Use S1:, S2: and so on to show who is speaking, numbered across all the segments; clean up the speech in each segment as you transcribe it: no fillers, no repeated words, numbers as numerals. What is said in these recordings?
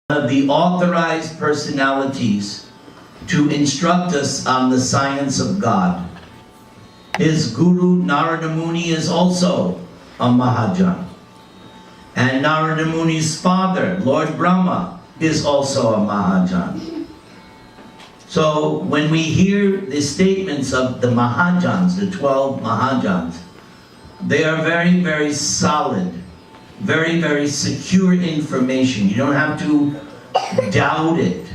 S1: Of the authorized personalities to instruct us on the science of God. His Guru Narada Muni is also a Mahajan. And Narada Muni's father, Lord Brahma, is also a Mahajan. So when we hear the statements of the Mahajans, the 12 Mahajans, they are very, very solid, very, very secure information. You don't have to doubt it.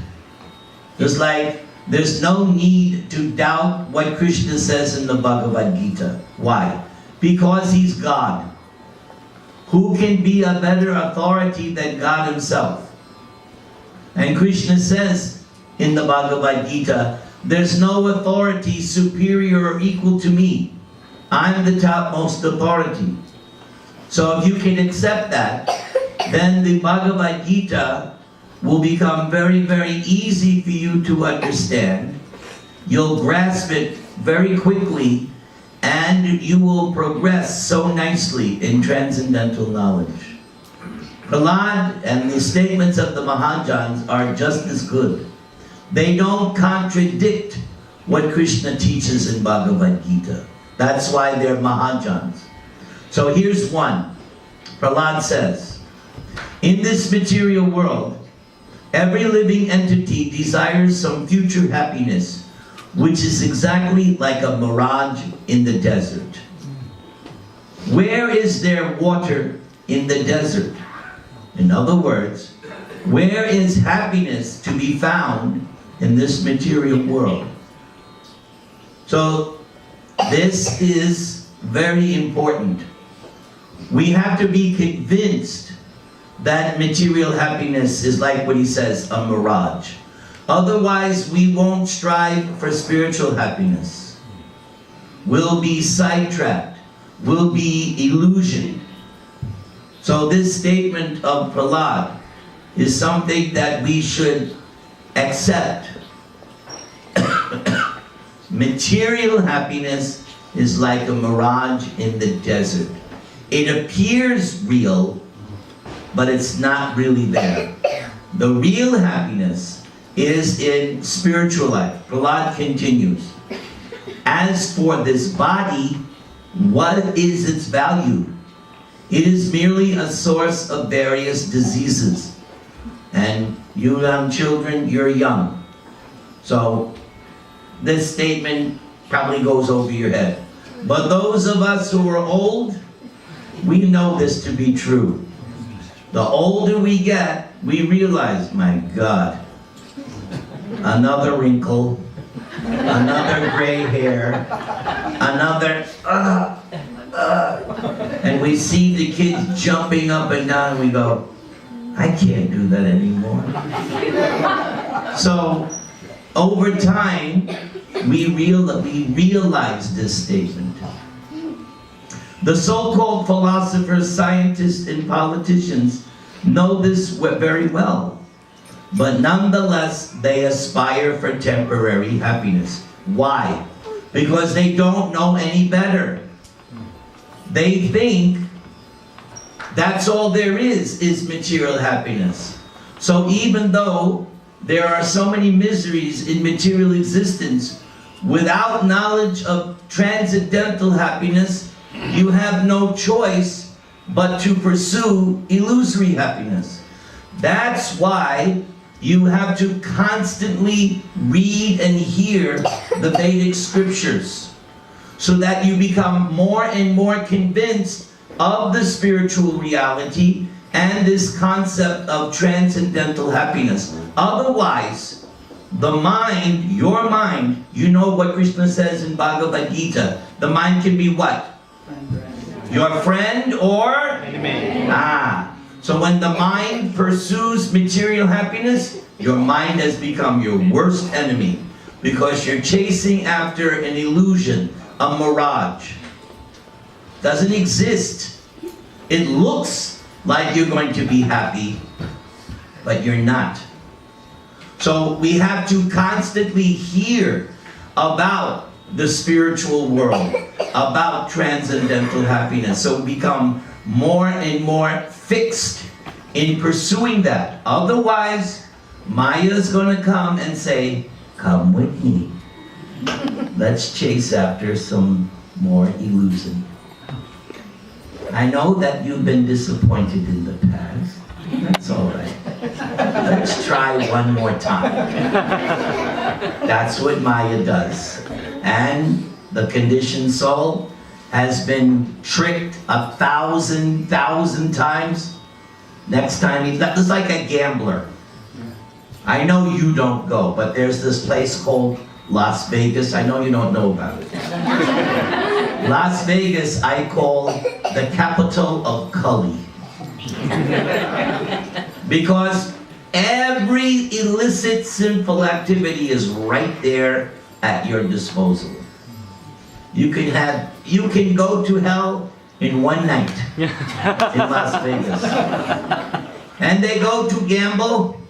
S1: Just like there's no need to doubt what Krishna says in the Bhagavad Gita. Why? Because he's God. Who can be a better authority than God himself? And Krishna says in the Bhagavad Gita, there's no authority superior or equal to me. I'm the topmost authority. So if you can accept that, then the Bhagavad Gita will become very, very easy for you to understand. You'll grasp it very quickly, and you will progress so nicely in transcendental knowledge. Prahlad and the statements of the Mahajans are just as good. They don't contradict what Krishna teaches in Bhagavad Gita. That's why they're Mahajans. So here's one. Prahlad says, in this material world, every living entity desires some future happiness, which is exactly like a mirage in the desert. Where is there water in the desert? In other words, where is happiness to be found in this material world? So this is very important. We have to be convinced that material happiness is like what he says, a mirage. Otherwise, we won't strive for spiritual happiness. We'll be sidetracked. We'll be illusioned. So this statement of Prahlad is something that we should accept. Material happiness is like a mirage in the desert. It appears real, but it's not really there. The real happiness is in spiritual life. Prahlad continues. As for this body, what is its value? It is merely a source of various diseases. And you young children, you're young. So this statement probably goes over your head. But those of us who are old, we know this to be true. The older we get, we realize, my God, another wrinkle, another gray hair, another, and we see the kids jumping up and down, and we go, I can't do that anymore. So, over time, we realize this statement. The so-called philosophers, scientists, and politicians know this very well. But nonetheless, they aspire for temporary happiness. Why? Because they don't know any better. They think that's all there is material happiness. So even though there are so many miseries in material existence, without knowledge of transcendental happiness, you have no choice but to pursue illusory happiness. That's why you have to constantly read and hear the Vedic scriptures, so that you become more and more convinced of the spiritual reality and this concept of transcendental happiness. Otherwise, the mind, your mind, you know what Krishna says in Bhagavad Gita, the mind can be what? Your friend or enemy. So when the mind pursues material happiness, your mind has become your worst enemy, because you're chasing after an illusion, a mirage. Doesn't exist. It looks like you're going to be happy, but you're not. So we have to constantly hear about the spiritual world, about transcendental happiness. So we become more and more fixed in pursuing that. Otherwise, Maya is going to come and say, come with me. Let's chase after some more illusion. I know that you've been disappointed in the past. That's all right. Let's try one more time. That's what Maya does. And the conditioned soul has been tricked 1,000 times. Next time, it's like a gambler. I know you don't go, but there's this place called Las Vegas. I know you don't know about it. Las Vegas, I call the capital of Kali. Because every illicit, sinful activity is right there at your disposal. You can go to hell in one night in Las Vegas. And they go to gamble,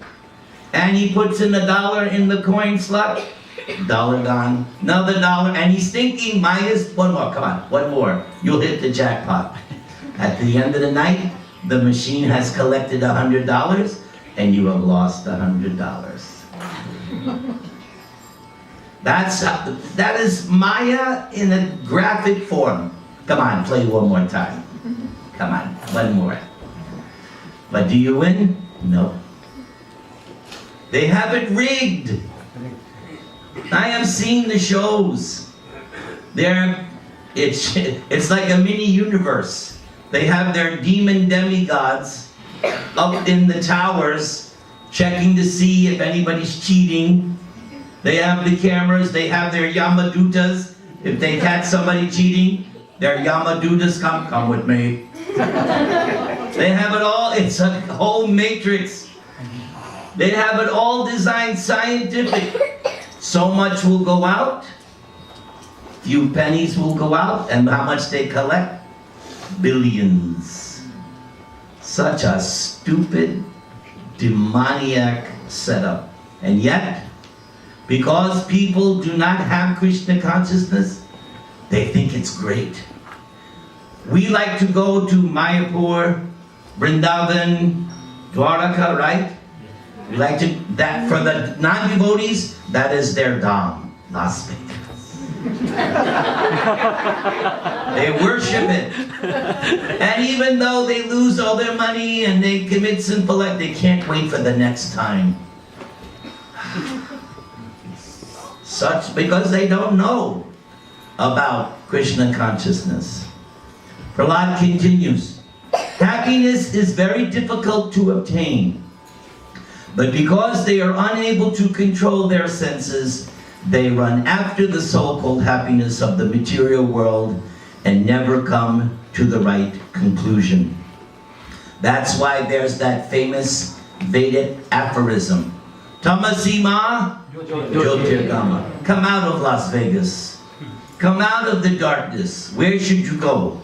S1: and he puts in $1 in the coin slot, $1 gone, another $1, and he's thinking, minus one more, come on, one more, you'll hit the jackpot. At the end of the night, the machine has collected $100, and you have lost $100. That is Maya in a graphic form. Come on, play one more time. Come on, one more. But do you win? No. They have it rigged. I have seen the shows. It's like a mini universe. They have their demon demigods up in the towers checking to see if anybody's cheating. They have the cameras, they have their Yamadutas. If they catch somebody cheating, their Yamadutas come with me. They have it all, it's a whole matrix. They have it all designed scientific. So much will go out, few pennies will go out, and how much they collect? Billions. Such a stupid, demoniac setup. And yet, because people do not have Krishna consciousness, they think it's great. We like to go to Mayapur, Vrindavan, Dwaraka, right? We like to, that for the non-devotees, that is their Dham, Las Vegas. They worship it. And even though they lose all their money and they commit sinful act, they can't wait for the next time. Such, because they don't know about Krishna consciousness. Prahlad continues, happiness is very difficult to obtain, but because they are unable to control their senses, they run after the so-called happiness of the material world and never come to the right conclusion. That's why there's that famous Vedic aphorism, Tamasima Jyotirgama. Come out of Las Vegas. Come out of the darkness. Where should you go?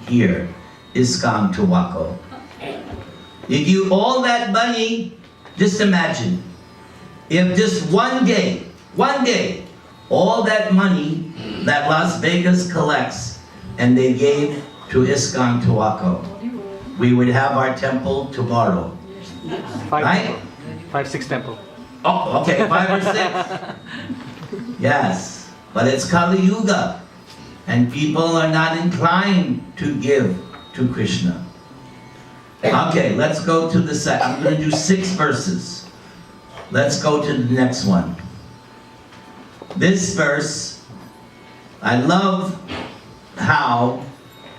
S1: Here, ISKCON Tawako. If you all that money, just imagine, if just one day, all that money that Las Vegas collects and they gave to ISKCON Tawako, we would have our temple tomorrow. Right?
S2: 5, 6 temple.
S1: Oh, okay, 5 or 6. Yes, but it's Kali Yuga, and people are not inclined to give to Krishna. Okay, let's go to the second. I'm going to do 6 verses. Let's go to the next one. This verse, I love how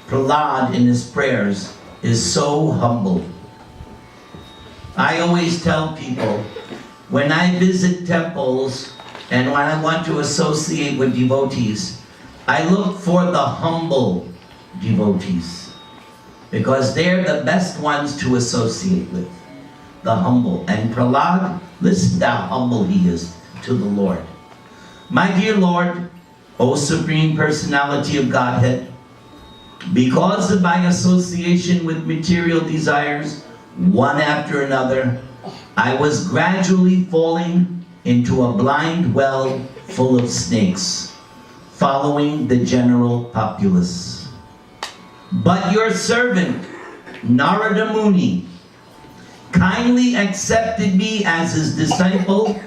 S1: Prahlad in his prayers is so humble. I always tell people, when I visit temples and when I want to associate with devotees, I look for the humble devotees because they're the best ones to associate with. The humble. And Prahlad, listen to how humble he is to the Lord. My dear Lord, O Supreme Personality of Godhead, because of my association with material desires, one after another, I was gradually falling into a blind well full of snakes, following the general populace. But your servant, Narada Muni, kindly accepted me as his disciple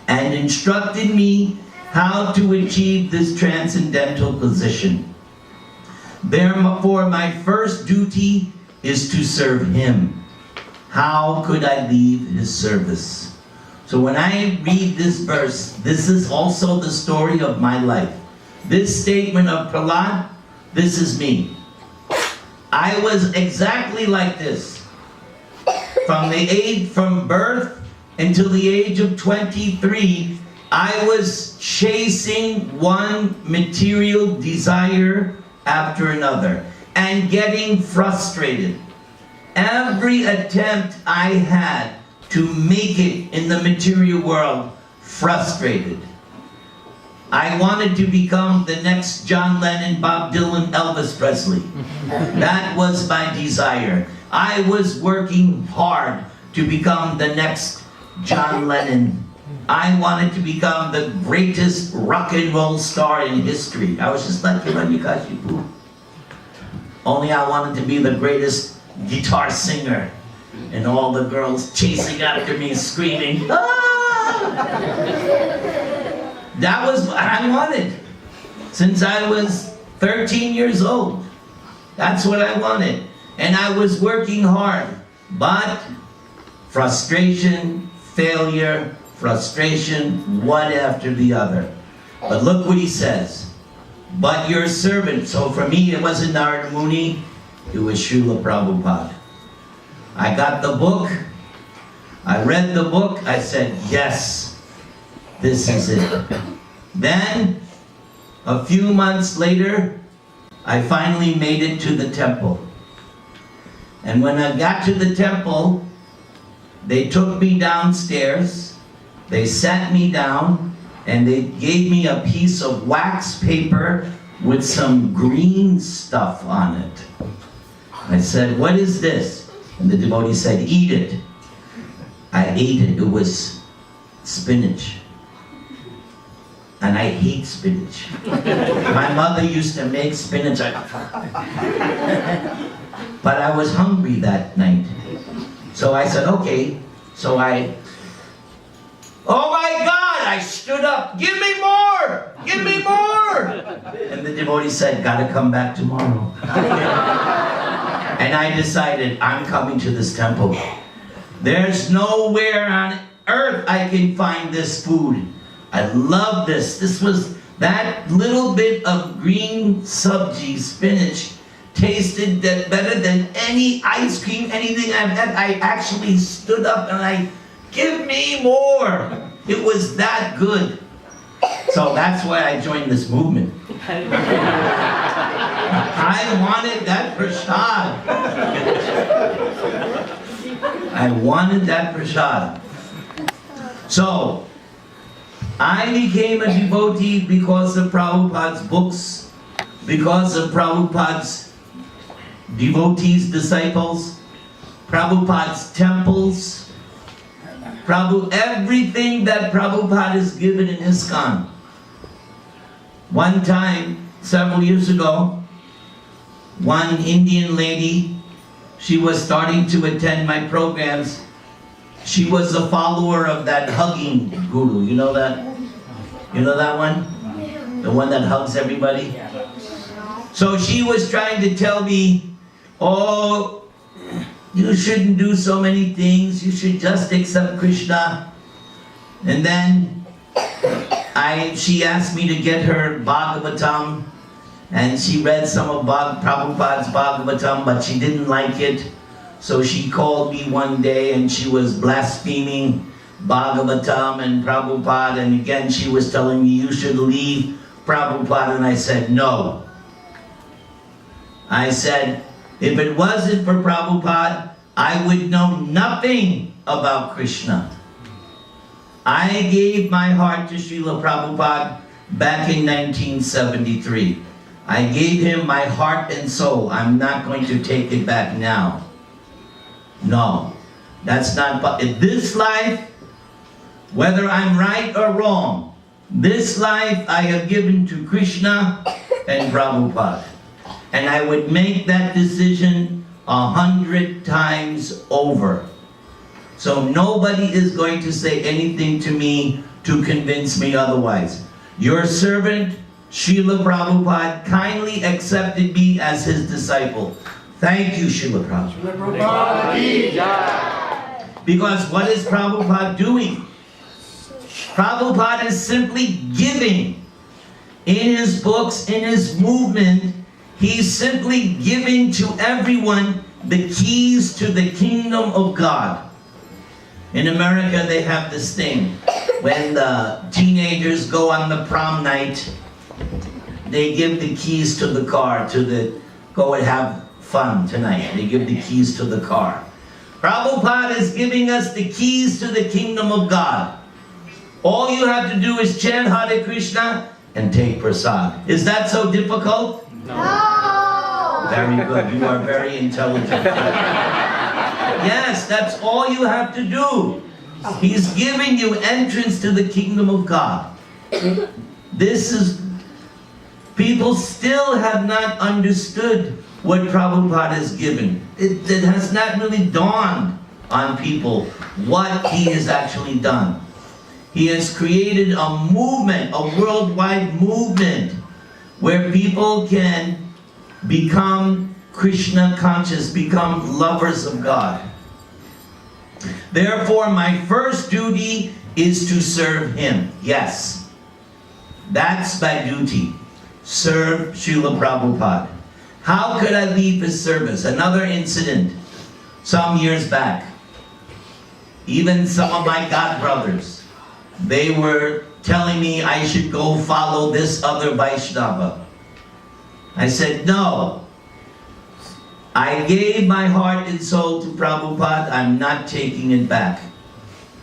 S1: and instructed me how to achieve this transcendental position. Therefore, my first duty is to serve him. How could I leave his service? So when I read this verse, this is also the story of my life. This statement of Prahlad, this is me. I was exactly like this. From birth until the age of 23, I was chasing one material desire after another and getting frustrated. Every attempt I had to make it in the material world, frustrated. I wanted to become the next John Lennon, Bob Dylan, Elvis Presley. That was my desire. I was working hard to become the next John Lennon. I wanted to become the greatest rock and roll star in history. I was just like Hiranyakashipu. Only I wanted to be the greatest guitar singer. And all the girls chasing after me, screaming, "Ah!" That was what I wanted. Since I was 13 years old. That's what I wanted. And I was working hard. But frustration, failure, frustration, one after the other. But look what he says. But your servant. So for me, it wasn't Narada Muni, it was Srila Prabhupada. I got the book. I read the book. I said, yes, this is it. Then, a few months later, I finally made it to the temple. And when I got to the temple, they took me downstairs, they sat me down, and they gave me a piece of wax paper with some green stuff on it. I said, what is this? And the devotee said, eat it. I ate it. It was spinach. And I hate spinach. My mother used to make spinach. But I was hungry that night. So I said, okay. So oh my God, I stood up. Give me more! Give me more! And the devotee said, gotta come back tomorrow. And I decided, I'm coming to this temple. There's nowhere on earth I can find this food. I love this. This was that little bit of green sabji, spinach, tasted better than any ice cream, anything I've had. I actually stood up and give me more. It was that good. So that's why I joined this movement. I wanted that prasad. I wanted that prasad. So, I became a devotee because of Prabhupada's books, because of Prabhupada's devotees, disciples, Prabhupada's temples, everything that Prabhupada has given in ISKCON. One time, several years ago, one Indian lady, she was starting to attend my programs. She was a follower of that hugging guru. You know that? You know that one? The one that hugs everybody? So she was trying to tell me, oh, you shouldn't do so many things. You should just accept Krishna. And then she asked me to get her Bhagavatam. And she read some of Prabhupada's Bhagavatam, but she didn't like it. So she called me one day and she was blaspheming Bhagavatam and Prabhupada. And again, she was telling me, you should leave Prabhupada. And I said, no. I said, if it wasn't for Prabhupada, I would know nothing about Krishna. I gave my heart to Srila Prabhupada back in 1973. I gave him my heart and soul. I'm not going to take it back now. No, that's not. In this life, whether I'm right or wrong, this life I have given to Krishna and Prabhupada. And I would make that decision 100 times over. So nobody is going to say anything to me to convince me otherwise. Your servant, Srila Prabhupada, kindly accepted me as his disciple. Thank you, Srila Prabhupada. Because what is Prabhupada doing? Prabhupada is simply giving. In his books, in his movement, he's simply giving to everyone the keys to the kingdom of God. In America, they have this thing. When the teenagers go on the prom night, they give the keys to the car go and have fun tonight. They give the keys to the car. Prabhupada is giving us the keys to the kingdom of God. All you have to do is chant Hare Krishna and take prasad. Is that so difficult? No! Very good. You are very intelligent. Yes, that's all you have to do. He's giving you entrance to the kingdom of God. People still have not understood what Prabhupada has given. It has not really dawned on people what he has actually done. He has created a movement, a worldwide movement, where people can become Krishna conscious, become lovers of God. Therefore, my first duty is to serve him. Yes, that's my duty. Serve Srila Prabhupada. How could I leave his service? Another incident some years back. Even some of my godbrothers, they were telling me I should go follow this other Vaishnava. I said, no. I gave my heart and soul to Prabhupada. I'm not taking it back.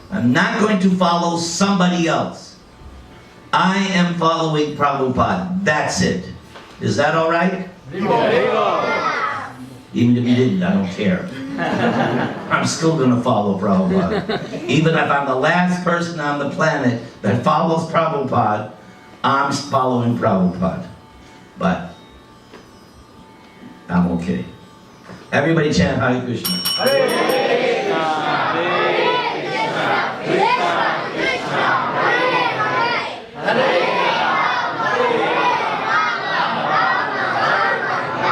S1: I'm not going to follow somebody else. I am following Prabhupada. That's it. Is that all right? Yeah. Even if you didn't, I don't care. I'm still going to follow Prabhupada. Even if I'm the last person on the planet that follows Prabhupada, I'm following Prabhupada. But I'm okay. Everybody chant Hare Krishna. Hare Krishna, Hare Krishna, Krishna Krishna, Hare Hare,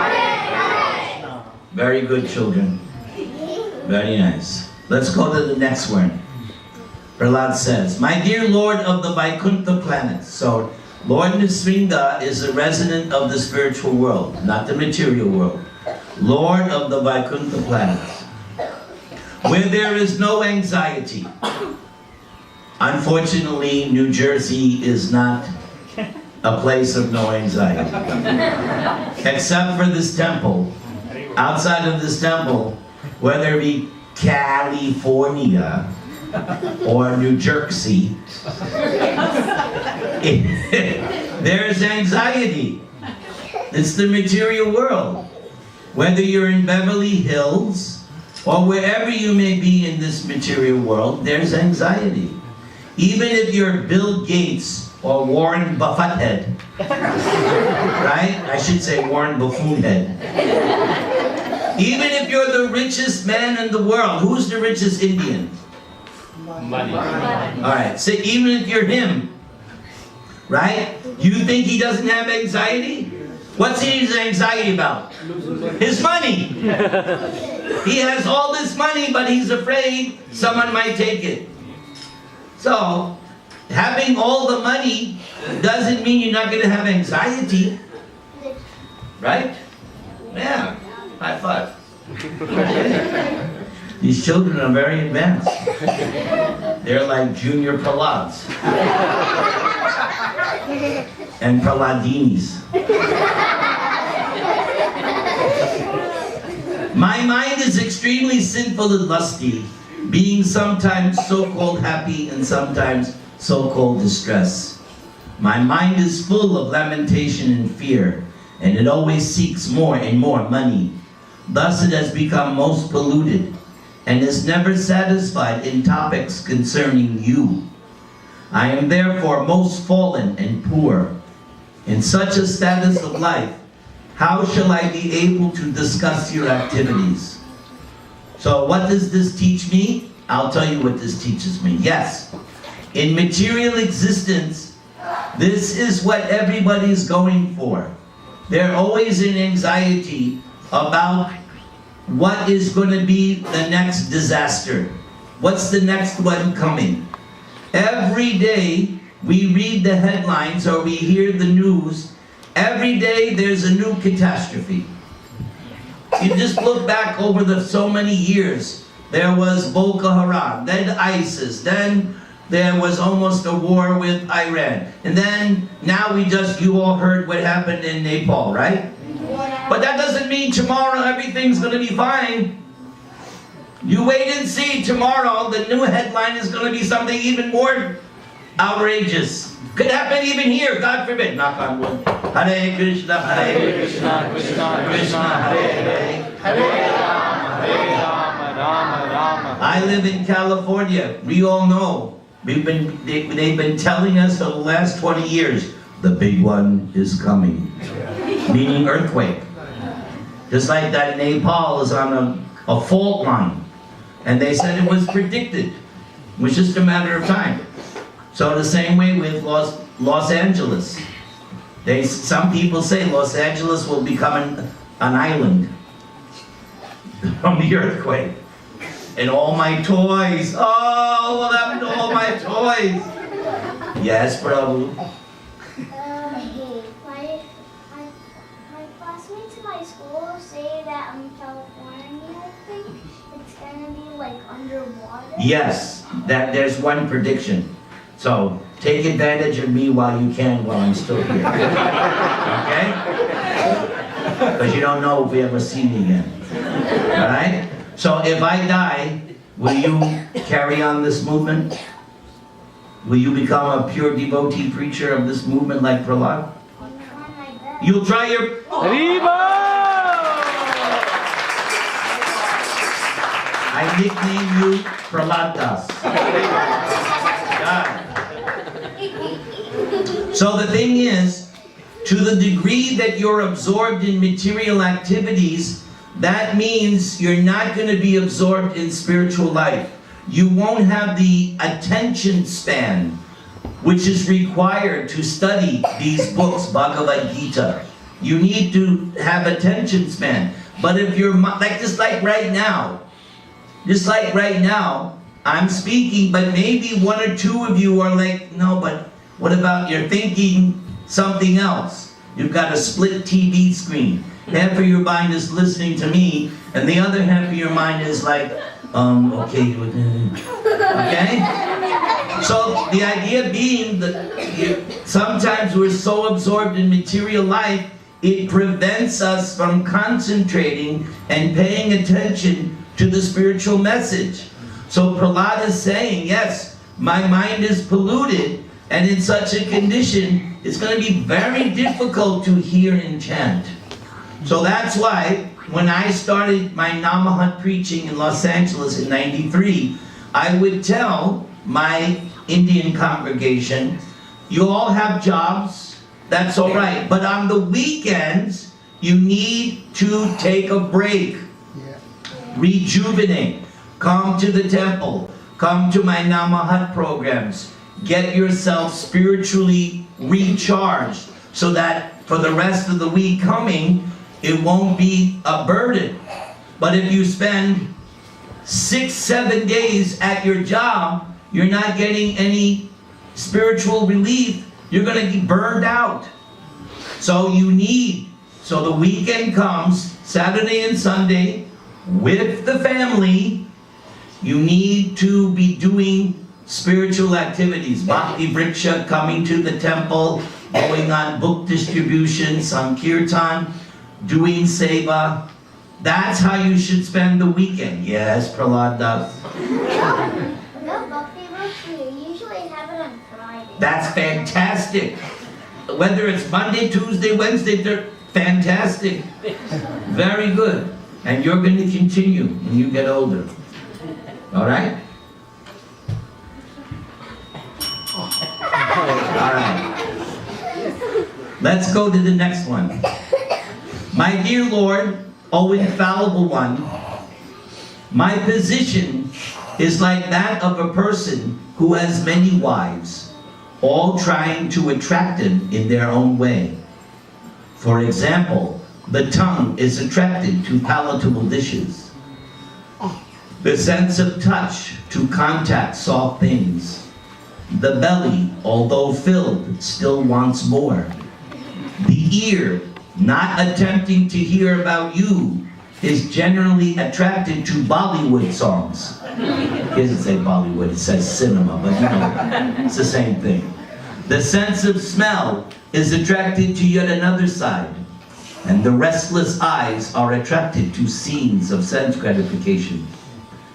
S1: Hare Rama. Very good, children. Very nice. Let's go to the next one. Prahlad says, my dear Lord of the Vaikuntha planets. So, Lord Nrsimha is a resident of the spiritual world, not the material world. Lord of the Vaikuntha planets, where there is no anxiety. Unfortunately, New Jersey is not a place of no anxiety. Except for this temple. Outside of this temple, whether it be California or New Jersey, there is anxiety. It's the material world. Whether you're in Beverly Hills or wherever you may be in this material world, there's anxiety. Even if you're Bill Gates or Warren Buffetthead, right? I should say Warren Buffoonhead. Even if you're the richest man in the world, who's the richest Indian? Money. All right, so even if you're him, right? You think he doesn't have anxiety? What's his anxiety about? His money. He has all this money, but he's afraid someone might take it. So, having all the money doesn't mean you're not going to have anxiety. Right? Yeah. High five. These children are very advanced. They're like junior Prahlads. And Prahladinis. My mind is extremely sinful and lusty, being sometimes so-called happy and sometimes so-called distress. My mind is full of lamentation and fear, and it always seeks more and more money. Thus it has become most polluted, and is never satisfied in topics concerning you. I am therefore most fallen and poor. In such a status of life, how shall I be able to discuss your activities? So what does this teach me? I'll tell you what this teaches me. Yes, in material existence, this is what everybody's going for. They're always in anxiety about what is going to be the next disaster. What's the next one coming? Every day we read the headlines or we hear the news. Every day there's a new catastrophe. You just look back over so many years. There was Boko Haram, then ISIS, then there was almost a war with Iran. And then now you all heard what happened in Nepal, right? Yeah. But that doesn't mean tomorrow everything's going to be fine. You wait and see. Tomorrow the new headline is going to be something even more outrageous. Could happen even here, God forbid. Knock on wood. Hare Krishna, Krishna, Krishna, Hare Rama. I live in California. We all know. They've been telling us for the last 20 years, the big one is coming. Meaning earthquake. Just like that Nepal is on a fault line. And they said it was predicted. It was just a matter of time. So the same way with Los Angeles. Some people say Los Angeles will become an island from the earthquake. And all my toys, what happened to all my toys? Yes, Prabhu.
S2: My classmates in my school say that California, I think, it's gonna be like underwater.
S1: Yes, there's one prediction. So take advantage of me while you can, while I'm still here. Okay? Because you don't know if we ever see me again. All right? So if I die, will you carry on this movement? Will you become a pure devotee preacher of this movement like Prahlad? You'll try your... I nickname you Prahlad Das. God. So the thing is, to the degree that you're absorbed in material activities, that means you're not going to be absorbed in spiritual life. You won't have the attention span which is required to study these books, Bhagavad Gita. You need to have attention span. But if you're just like right now, I'm speaking, but maybe one or two of you are like, no, but what about you're thinking something else? You've got a split TV screen. Half of your mind is listening to me, and the other half of your mind is like, okay. Okay? So the idea being that sometimes we're so absorbed in material life, it prevents us from concentrating and paying attention to the spiritual message. So Prahlad is saying, yes, my mind is polluted, and in such a condition, it's going to be very difficult to hear and chant. So that's why when I started my Namahat preaching in Los Angeles in '93, I would tell my Indian congregation, you all have jobs, that's all right, but on the weekends, you need to take a break, rejuvenate, come to the temple, come to my Namahat programs, get yourself spiritually recharged so that for the rest of the week coming, it won't be a burden. But if you spend 6-7 days at your job, you're not getting any spiritual relief, you're going to be burned out. So the weekend comes, Saturday and Sunday, with the family, you need to be doing spiritual activities. Bhakti Vriksha, coming to the temple, going on book distribution, Sankirtan, doing seva. That's how you should spend the weekend. Yes, Prahlad Das.
S2: No, Bhakti Vriksha, we usually have it on Friday.
S1: That's fantastic. Whether it's Monday, Tuesday, Wednesday, they're fantastic. Very good. And you're going to continue when you get older. All right? All right. Let's go to the next one. My dear Lord, O infallible one, my position is like that of a person who has many wives, all trying to attract him in their own way. For example, the tongue is attracted to palatable dishes. The sense of touch to contact soft things. The belly, although filled, still wants more. The ear, not attempting to hear about you, is generally attracted to Bollywood songs. It doesn't say Bollywood, it says cinema, but you know, it's the same thing. The sense of smell is attracted to yet another side, and the restless eyes are attracted to scenes of sense gratification,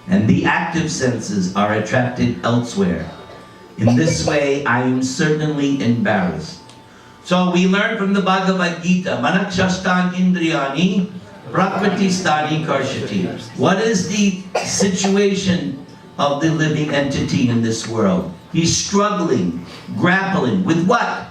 S1: and the active senses are attracted elsewhere. In this way, I am certainly embarrassed. So we learn from the Bhagavad Gita, Manakshastan Indriyani, Prakriti-stani Karshati. What is the situation of the living entity in this world? He's struggling, grappling with what?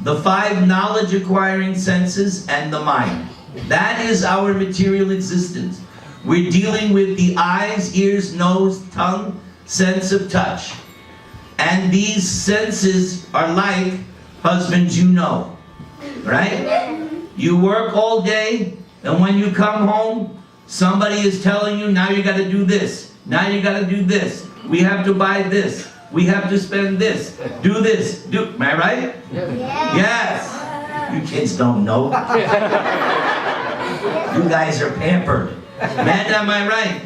S1: The 5 knowledge-acquiring senses and the mind. That is our material existence. We're dealing with the eyes, ears, nose, tongue, sense of touch. And these senses are like husbands, you know, right? You work all day, and when you come home, somebody is telling you, now you got to do this. Now you got to do this. We have to buy this. We have to spend this. Do this. Am I right? Yes. You kids don't know. You guys are pampered. Man, am I right?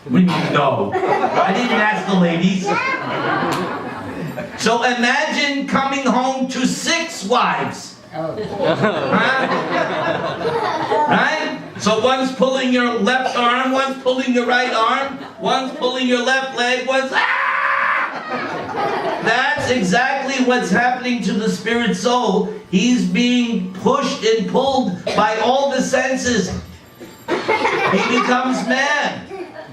S1: What do you mean, no? I didn't ask the ladies. So imagine coming home to 6 wives. Huh? Right? So one's pulling your left arm, one's pulling your right arm, one's pulling your left leg, one's That's exactly what's happening to the spirit soul. He's being pushed and pulled by all the senses. He becomes mad.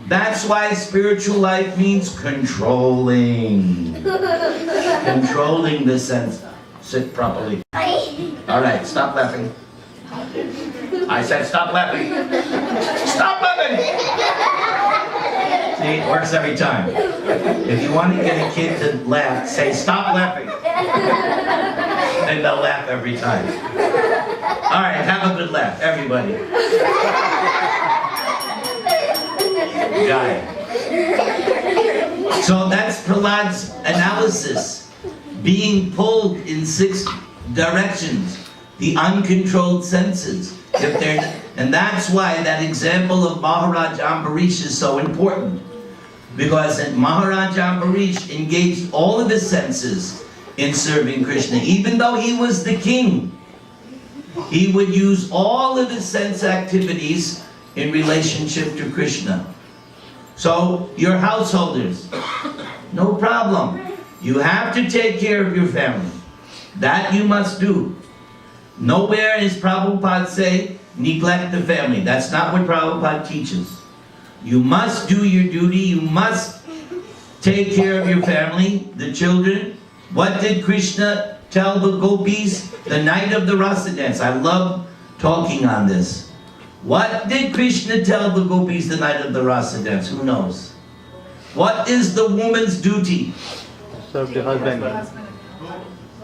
S1: That's why spiritual life means controlling. Controlling the sense. Sit properly. All right, stop laughing. I said stop laughing. Stop laughing! See, it works every time. If you want to get a kid to laugh, say stop laughing. And they'll laugh every time. All right, have a good laugh, everybody. Got it. So that's Prahlad's analysis. Being pulled in 6 directions. The uncontrolled senses. And that's why that example of Maharaj Ambarish is so important. Because Maharaj Ambarish engaged all of his senses in serving Krishna. Even though he was the king, he would use all of his sense activities in relationship to Krishna. So, your householders, no problem. You have to take care of your family. That you must do. Nowhere is Prabhupada say, neglect the family. That's not what Prabhupada teaches. You must do your duty. You must take care of your family, the children. What did Krishna tell the gopis the night of the Rasa dance? I love talking on this. What did Krishna tell the gopis the night of the Rasa dance? Who knows? What is the woman's duty?
S3: Serve the husband.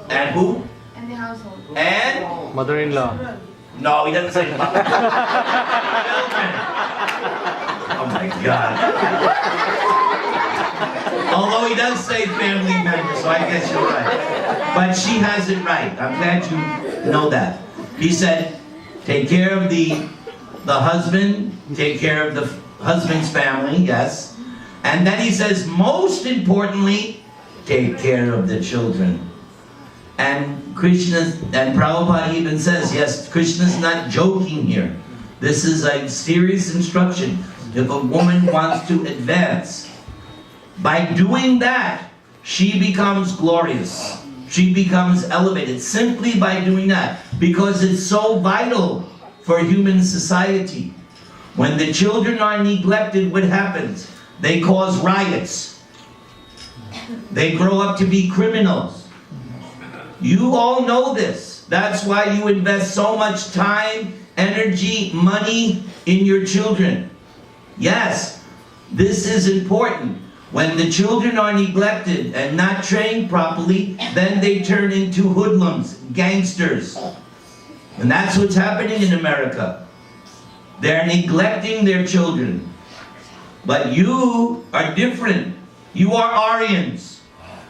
S1: And who?
S4: And the household.
S1: And?
S3: Mother-in-law.
S1: No, he doesn't say mother. Oh my God. Although he does say family members, so I guess you're right. But she has it right. I'm glad you know that. He said, take care of the husband, take care of the husband's family, yes. And then he says, most importantly, take care of the children. And Krishna, and Prabhupada even says, yes, Krishna's not joking here. This is a serious instruction. If a woman wants to advance, by doing that, she becomes glorious. She becomes elevated simply by doing that, because it's so vital for human society. When the children are neglected, what happens? They cause riots. They grow up to be criminals. You all know this. That's why you invest so much time, energy, money in your children. Yes, This is important. When the children are neglected and not trained properly, then they turn into hoodlums, gangsters. And that's what's happening in America. They're neglecting their children. But you are different. You are Aryans.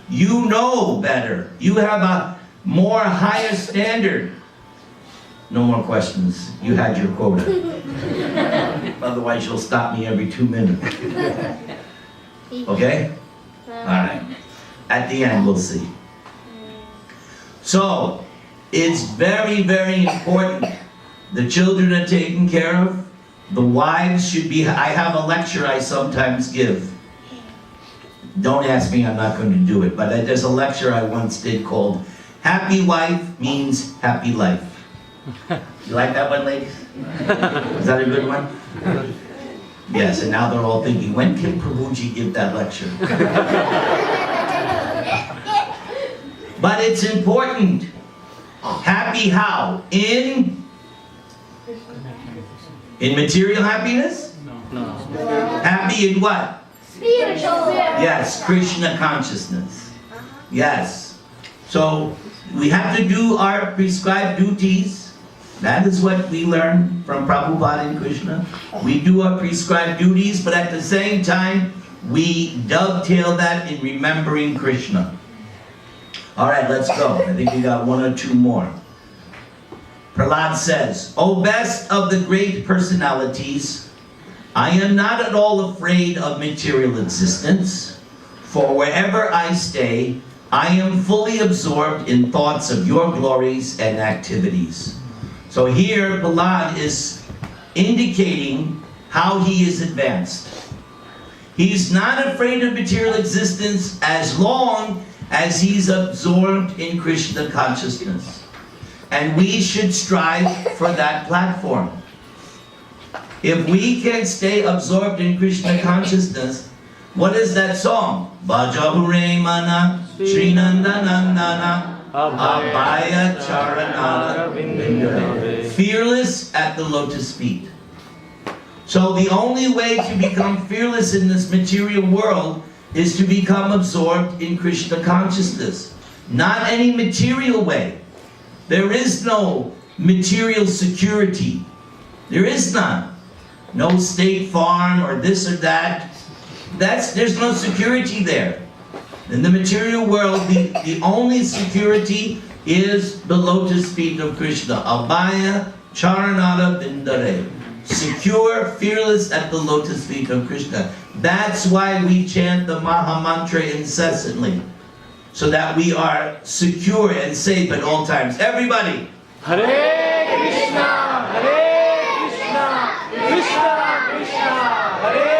S1: You know better. You have a more higher standard. No more questions. You had your quota. Otherwise, you'll stop me every 2 minutes. Okay? All right. At the end, we'll see. So, it's very, very important. The children are taken care of. The wives should be... I have a lecture I sometimes give. Don't ask me, I'm not going to do it. But there's a lecture I once did called Happy Wife Means Happy Life. You like that one, ladies? Is that a good one? Yes, and now they're all thinking, when can Prabhuji give that lecture? But it's important. Happy how? In material happiness?
S3: No.
S1: Happy in what?
S2: Spiritual.
S1: Yes, Krishna consciousness. Yes. So we have to do our prescribed duties. That is what we learn from Prabhupada and Krishna. We do our prescribed duties, but at the same time, we dovetail that in remembering Krishna. All right, let's go. I think we got one or two more. Prahlad says, O best of the great personalities, I am not at all afraid of material existence, for wherever I stay, I am fully absorbed in thoughts of your glories and activities. So here, Prahlad is indicating how he is advanced. He's not afraid of material existence as long as he's absorbed in Krishna consciousness. And we should strive for that platform. If we can stay absorbed in Krishna consciousness, what is that song? Bhajahure mana Srinandanandana Abhaya Charanara Vindare. Fearless at the lotus feet. So the only way to become fearless in this material world is to become absorbed in Krishna consciousness. Not any material way. There is no material security. There is none. No State Farm or this or that. There's no security there. In the material world, the only security is the lotus feet of Krishna. Abhaya Charanara Vindare. Secure, fearless at the lotus feet of Krishna. That's why we chant the Maha Mantra incessantly. So that we are secure and safe at all times. Everybody!
S3: Hare Krishna, Hare Krishna, Krishna Krishna, Hare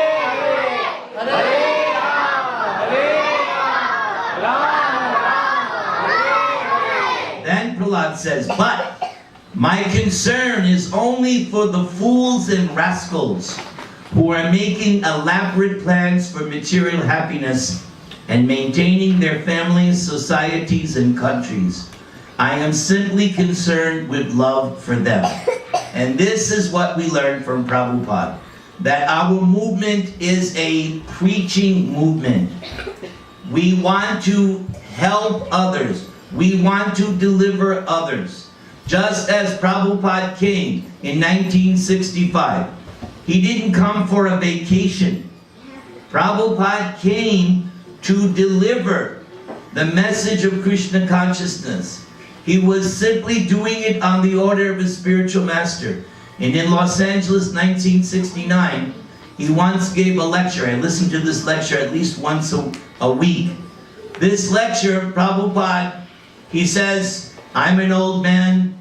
S3: Hare, Hare Rama, Hare Rama,
S1: Then Prahlad says, but my concern is only for the fools and rascals who are making elaborate plans for material happiness and maintaining their families, societies, and countries. I am simply concerned with love for them. And this is what we learned from Prabhupada, that our movement is a preaching movement. We want to help others. We want to deliver others. Just as Prabhupada came in 1965, he didn't come for a vacation. Prabhupada came to deliver the message of Krishna consciousness. He was simply doing it on the order of his spiritual master. And in Los Angeles, 1969, he once gave a lecture. I listened to this lecture at least once a week. This lecture, Prabhupada, he says, I'm an old man,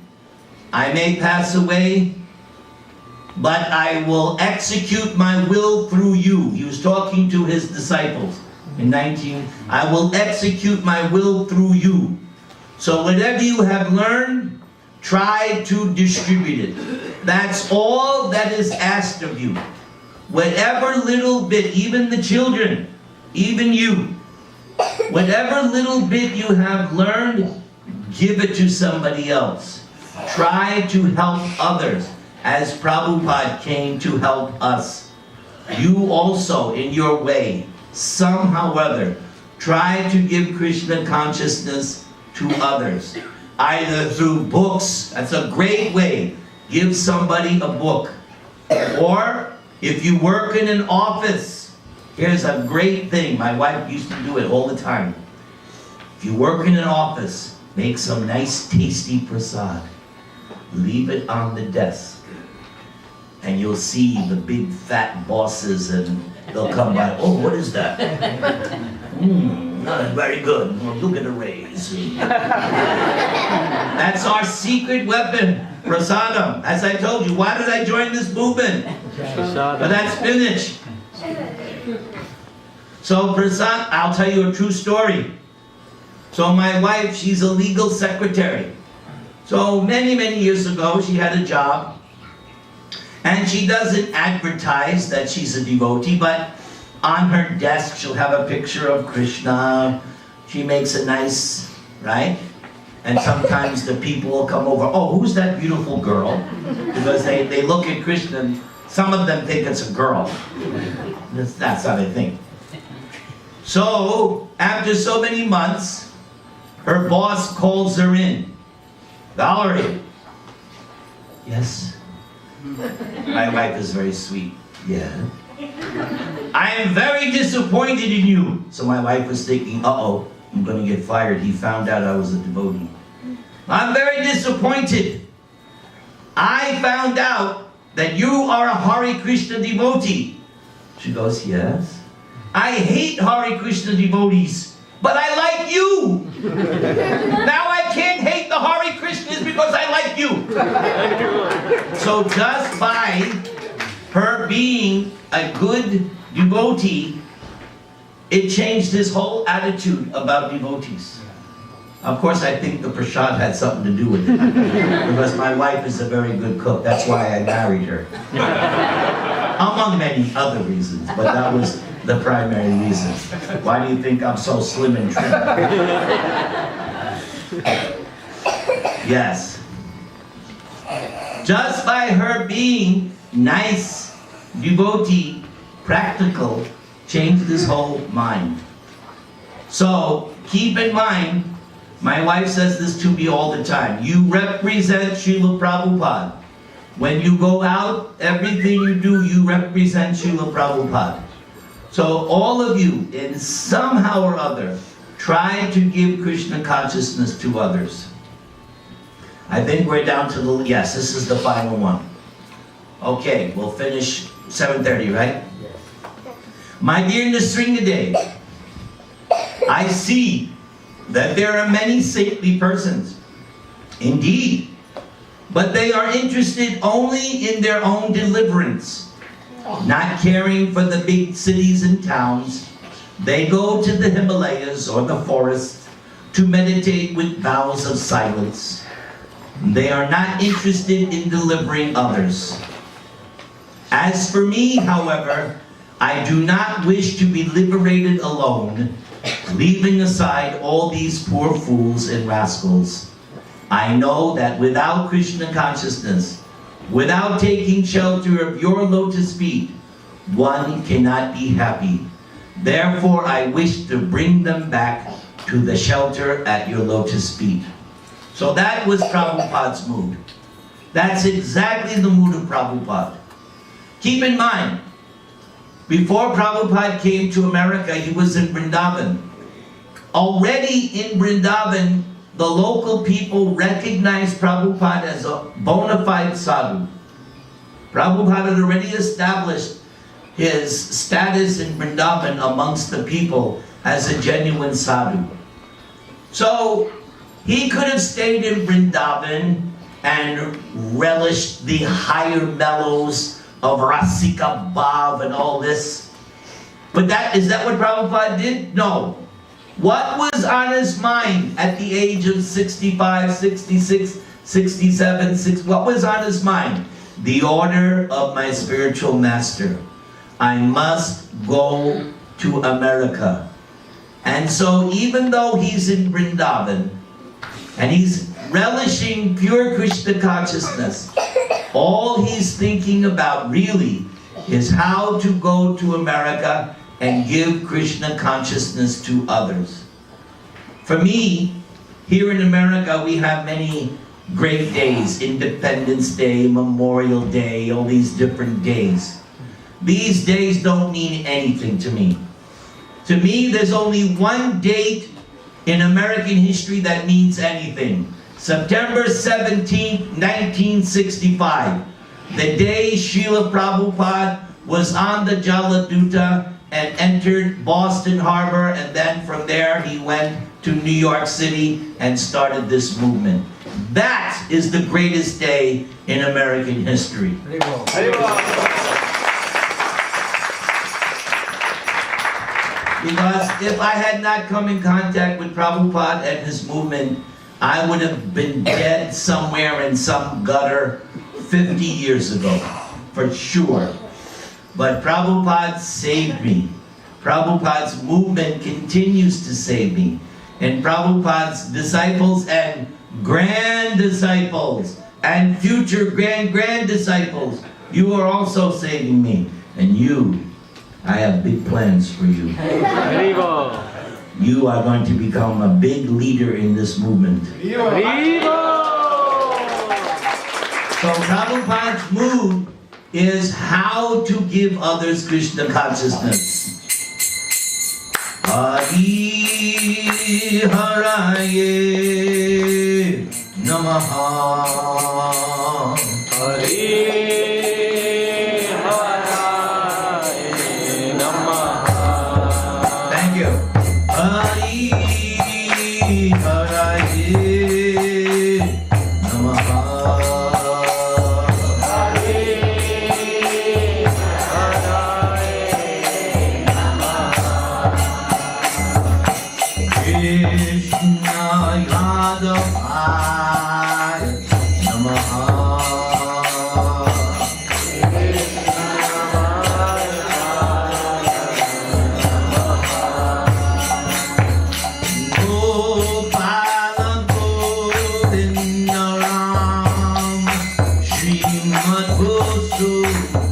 S1: I may pass away, but I will execute my will through you. He was talking to his disciples. I will execute my will through you. So whatever you have learned, try to distribute it. That's all that is asked of you. Whatever little bit, even the children, even you, whatever little bit you have learned, give it to somebody else. Try to help others, as Prabhupada came to help us. you also, in your way, somehow or other, try to give Krishna consciousness to others. Either through books, that's a great way. Give somebody a book. Or if you work in an office, here's a great thing. My wife used to do it all the time. If you work in an office, make some nice tasty prasad. Leave it on the desk. And you'll see the big fat bosses and they'll come by. Oh, what is that? Not very good. Well, look at the raise. That's our secret weapon, prasadam. As I told you, why did I join this movement? But that's finished. So prasad, I'll tell you a true story. So my wife, she's a legal secretary. So many years ago, she had a job. And she doesn't advertise that she's a devotee, but on her desk, she'll have a picture of Krishna. She makes a nice, right? And sometimes the people will come over, oh, who's that beautiful girl? Because they look at Krishna, and some of them think it's a girl. That's how they think. So, after so many months, her boss calls her in. Valerie. Yes? My wife is very sweet. Yeah. I am very disappointed in you. So my wife was thinking, uh-oh, I'm going to get fired. He found out I was a devotee. I'm very disappointed. I found out that you are a Hare Krishna devotee. She goes, yes. I hate Hare Krishna devotees, but I like you. Now I can't hate the Hare Krishnas because I like you. So just by her being a good devotee, it changed his whole attitude about devotees. Of course, I think the prasad had something to do with it. Because my wife is a very good cook. That's why I married her. Among many other reasons, but that was the primary reason. Why do you think I'm so slim and trim? Yes. Just by her being nice, devotee, practical, changed his whole mind. So, keep in mind, my wife says this to me all the time. You represent Srila Prabhupada. When you go out, everything you do, you represent Srila Prabhupada. So all of you, in somehow or other, try to give Krishna consciousness to others. I think we're down to the, yes, this is the final one. Okay, we'll finish 7:30, right? My dear Nisringadev, I see that there are many saintly persons. Indeed. But they are interested only in their own deliverance, not caring for the big cities and towns. They go to the Himalayas or the forest to meditate with vows of silence. They are not interested in delivering others. As for me, however, I do not wish to be liberated alone, leaving aside all these poor fools and rascals. I know that without Krishna consciousness, without taking shelter of your lotus feet, one cannot be happy. Therefore, I wish to bring them back to the shelter at your lotus feet. So that was Prabhupada's mood. That's exactly the mood of Prabhupada. Keep in mind, before Prabhupada came to America, he was in Vrindavan. Already in Vrindavan, the local people recognized Prabhupada as a bona fide sadhu. Prabhupada had already established his status in Vrindavan amongst the people as a genuine sadhu. So he could have stayed in Vrindavan and relished the higher mellows of Rasika Bhav and all this. But is that what Prabhupada did? No. What was on his mind at the age of 65, 66, 67, what was on his mind? The order of my spiritual master. I must go to America. And so even though he's in Vrindavan, and he's relishing pure Krishna consciousness, all he's thinking about really is how to go to America and give Krishna consciousness to others. For me, here in America, we have many great days. Independence Day, Memorial Day, all these different days. These days don't mean anything to me. To me, there's only one date in American history that means anything. September 17th, 1965. The day Srila Prabhupada was on the Jaladuta and entered Boston Harbor, and then from there he went to New York City and started this movement. That is the greatest day in American history. Because if I had not come in contact with Prabhupada and his movement, I would have been dead somewhere in some gutter 50 years ago, for sure. But Prabhupada saved me. Prabhupada's movement continues to save me. And Prabhupada's disciples and grand disciples and future grand disciples, you are also saving me. And you, I have big plans for you. You are going to become a big leader in this movement. So Prabhupada's move is how to give others Krishna consciousness. Hari Haraye Namaha.
S3: Hari Haraye Namaha.
S1: Thank you. Hari Haraye Namaha. Krishna Yadavaya Namaha. Gopala Govinda Ram Srimad Vasudhana.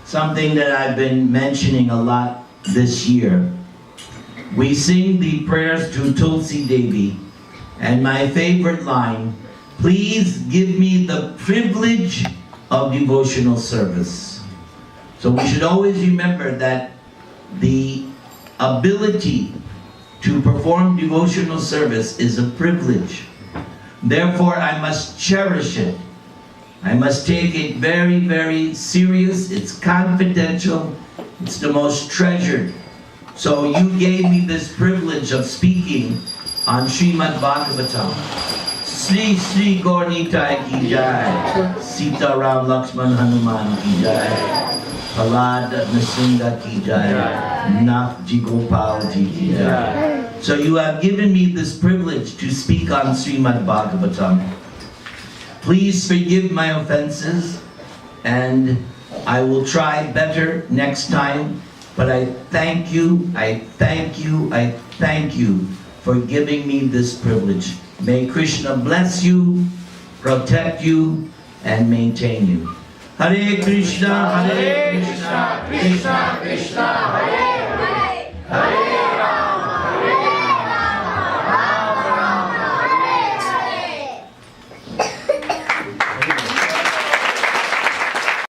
S1: Something that I've been mentioning a lot this year. We sing the prayers to Tulsi Devi, and my favorite line, please give me the privilege of devotional service. So we should always remember that the ability to perform devotional service is a privilege. Therefore, I must cherish it. I must take it very, very serious. It's confidential. It's the most treasured. So you gave me this privilege of speaking on Srimad Bhagavatam. Sri Sri Gaur Nitai ki jai. Sita Ram Lakshman Hanuman ki jai. Prahlad Nasunda ki jai. Nath Ji Gopal Ji ki jai. So you have given me this privilege to speak on Srimad Bhagavatam. Please forgive my offenses, and I will try better next time. But I thank you, I thank you, I thank you for giving me this privilege. May Krishna bless you, protect you, and maintain you. Hare Krishna, Krishna Krishna, Hare